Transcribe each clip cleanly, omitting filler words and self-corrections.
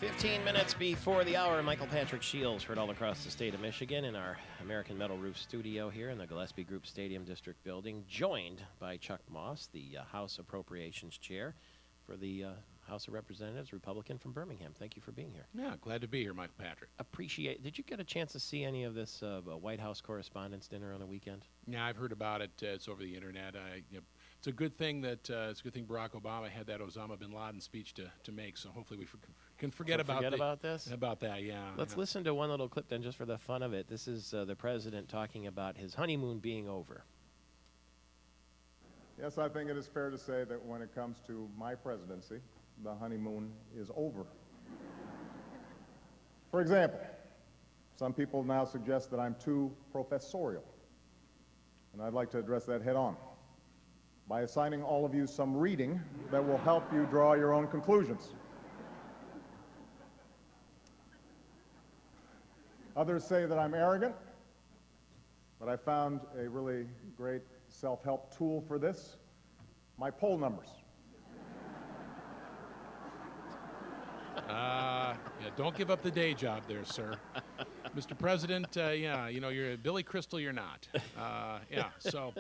15 minutes before the hour, Michael Patrick Shields heard all across the state of Michigan in our American Metal Roof studio here in the Gillespie Group Stadium District building, joined by Chuck Moss, the House Appropriations Chair for the House of Representatives, Republican from Birmingham. Thank you for being here. Yeah, glad to be here, Michael Patrick. Appreciate. Did you get a chance to see any of this White House Correspondents' Dinner on the weekend? Yeah, I've heard about it. It's over the internet. It's a good thing that Barack Obama had that Osama bin Laden speech to make. So hopefully we can forget about this. About that, yeah. Let's listen to one little clip then, just for the fun of it. This is the president talking about his honeymoon being over. Yes, I think it is fair to say that when it comes to my presidency, the honeymoon is over. For example, some people now suggest that I'm too professorial, and I'd like to address that head on by assigning all of you some reading that will help you draw your own conclusions. Others say that I'm arrogant, but I found a really great self-help tool for this: my poll numbers. Yeah, don't give up the day job there, sir. Mr. President, yeah, you know, you're Billy Crystal, you're not. Yeah, so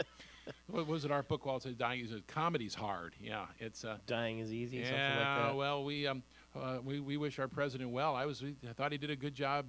what was it, our book called? Dying is comedy's hard. Yeah, it's Dying is easy, yeah, something like that. Well, we wish our president well. I thought he did a good job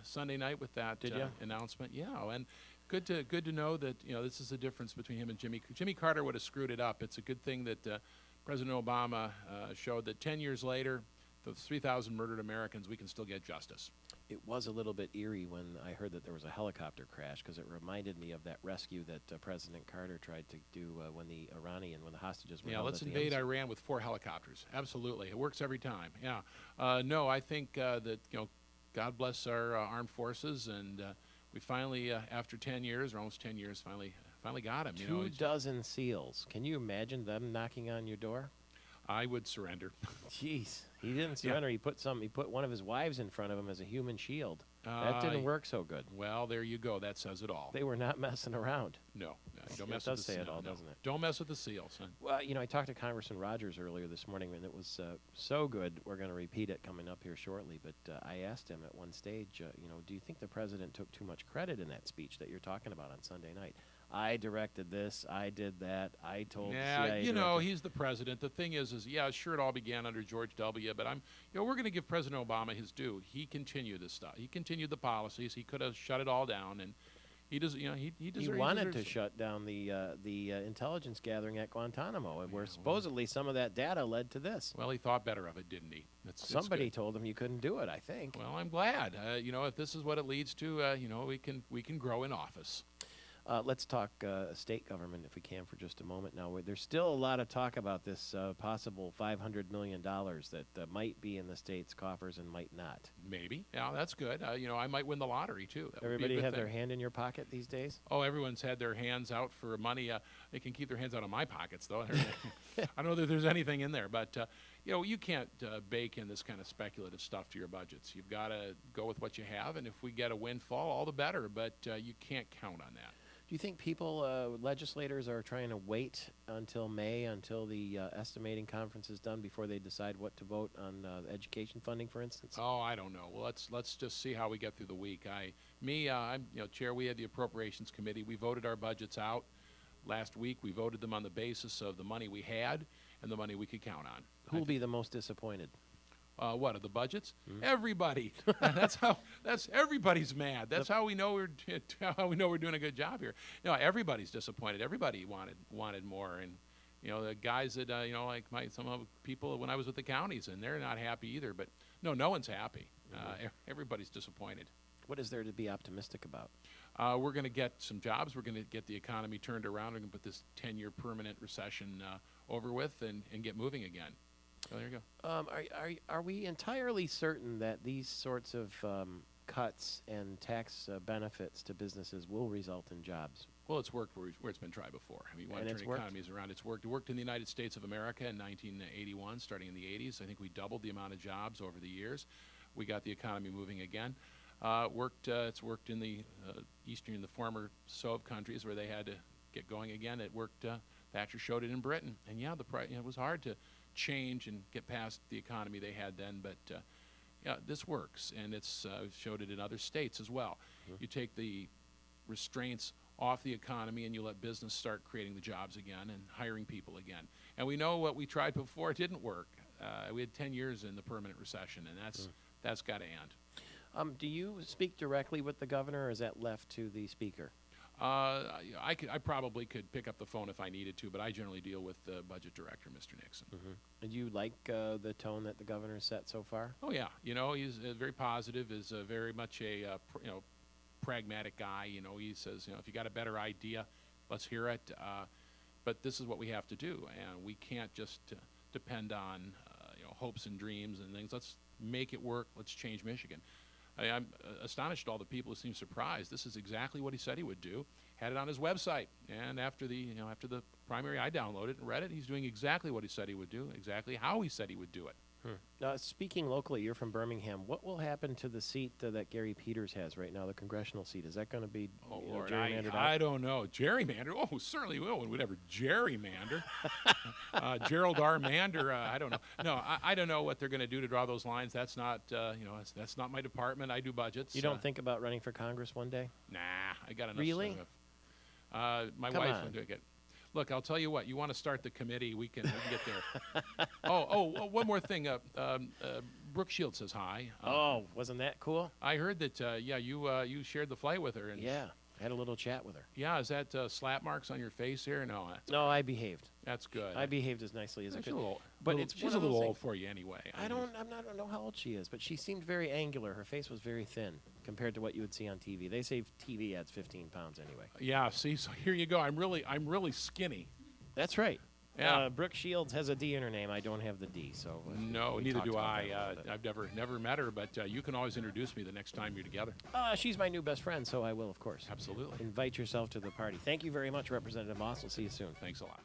Sunday night with that announcement. Yeah, and good to know that, you know, this is the difference between him and Jimmy Carter would have screwed it up. It's a good thing that President Obama showed that 10 years later, those 3,000 murdered Americans, we can still get justice. It was a little bit eerie when I heard that there was a helicopter crash, because it reminded me of that rescue that President Carter tried to do when the hostages were held. Yeah, let's at the invade embassy. Iran with 4 helicopters. Absolutely, it works every time. Yeah, no, I think that, you know, God bless our armed forces, and we finally, after 10 years, or almost 10 years, finally got him. You know, 24 SEALs. Can you imagine them knocking on your door? I would surrender. Jeez, he didn't surrender. Yeah. He put one of his wives in front of him as a human shield. That didn't work so good. Well, there you go. That says it all. They were not messing around. No, don't mess with the SEALs. It does say it all, doesn't it? Don't mess with the SEALs. Huh? Well, you know, I talked to Congressman Rogers earlier this morning, and it was so good. We're going to repeat it coming up here shortly. But I asked him at one stage, you know, do you think the president took too much credit in that speech that you're talking about on Sunday night? I directed this, I did that, I told the CIA. You know, he's the president. The thing is, yeah, sure, it all began under George W., but we're going to give President Obama his due. He continued this stuff. He continued the policies. He could have shut it all down, and he does. You know, he wanted to shut down the intelligence gathering at Guantanamo, and where supposedly some of that data led to this. Well, he thought better of it, didn't he? Somebody told him you couldn't do it, I think. Well, I'm glad. You know, if this is what it leads to, you know, we can grow in office. Let's talk state government, if we can, for just a moment now. There's still a lot of talk about this possible $500 million that might be in the state's coffers and might not. Maybe. Yeah, that's good. You know, I might win the lottery, too. Everybody have their hand in your pocket these days? Oh, everyone's had their hands out for money. They can keep their hands out of my pockets, though. I don't know that there's anything in there. But, you know, you can't bake in this kind of speculative stuff to your budgets. You've got to go with what you have, and if we get a windfall, all the better. But you can't count on that. Do you think legislators are trying to wait until May, until the estimating conference is done before they decide what to vote on education funding, for instance? Oh, I don't know. Well, let's just see how we get through the week. I'm chair. We had the Appropriations Committee. We voted our budgets out last week. We voted them on the basis of the money we had and the money we could count on. Who will be the most disappointed? What are the budgets? Mm-hmm. Everybody. That's everybody's mad. That's how we know we're doing a good job here. You know, everybody's disappointed. Everybody wanted more, and you know, the guys that you know, like some of the people when I was with the counties, and they're not happy either. But no one's happy. Mm-hmm. Everybody's disappointed. What is there to be optimistic about? We're going to get some jobs. We're going to get the economy turned around. We're going to put this 10-year permanent recession over with and get moving again. Oh, there you go. Are we entirely certain that these sorts of cuts and tax benefits to businesses will result in jobs? Well, it's worked where it's been tried before. I mean, you want to turn economies around. It's worked. It worked in the United States of America in 1981, starting in the 80s. I think we doubled the amount of jobs over the years. We got the economy moving again. It's worked in the the former Soviet countries where they had to get going again. It worked. Thatcher showed it in Britain, and yeah, it was hard to change and get past the economy they had then, but yeah, this works, and it's showed it in other states as well. You take the restraints off the economy and you let business start creating the jobs again and hiring people again. And we know what we tried before didn't work. We had 10 years in the permanent recession, and that's got to end. Do you speak directly with the governor, or is that left to the speaker? I probably could pick up the phone if I needed to, but I generally deal with the budget director, Mr. Nixon. Do you like the tone that the governor set so far? Oh yeah, you know, he's very positive. Is very much a pragmatic guy. You know, he says, you know, if you got a better idea, let's hear it. But this is what we have to do, and we can't just depend on hopes and dreams and things. Let's make it work. Let's change Michigan. I'm astonished at all the people who seem surprised. This is exactly what he said he would do. Had it on his website, and after the primary, I downloaded it and read it. He's doing exactly what he said he would do, exactly how he said he would do it. Now, speaking locally, you're from Birmingham. What will happen to the seat that Gary Peters has right now, the congressional seat? Is that going to be gerrymandered out? I don't know. Gerrymander? Oh, certainly will. Would ever gerrymander? Gerald R. Mander? I don't know. No, I don't know what they're going to do to draw those lines. That's not that's not my department. I do budgets. You don't think about running for Congress one day? Nah, I got enough. Really? My Come wife on. would do it. Look, I'll tell you what. You want to start the committee? We can get there. One more thing. Brooke Shields says hi. Wasn't that cool? I heard that. You shared the flight with her. And Yeah, I had a little chat with her. Yeah, is that slap marks on your face here? No. No, I behaved. That's good. I behaved as nicely as I could. But she's a little old for you anyway. I don't know how old she is, but she seemed very angular. Her face was very thin compared to what you would see on TV. They say TV adds 15 pounds anyway. Yeah. See, so here you go. I'm really skinny. That's right. Yeah. Brooke Shields has a D in her name. I don't have the D, so no, we neither talked do about I. that a little bit. I've never met her, but you can always introduce me the next time you're together. She's my new best friend, so I will, of course. Absolutely. Invite yourself to the party. Thank you very much, Representative Moss. We'll see you soon. Thanks a lot.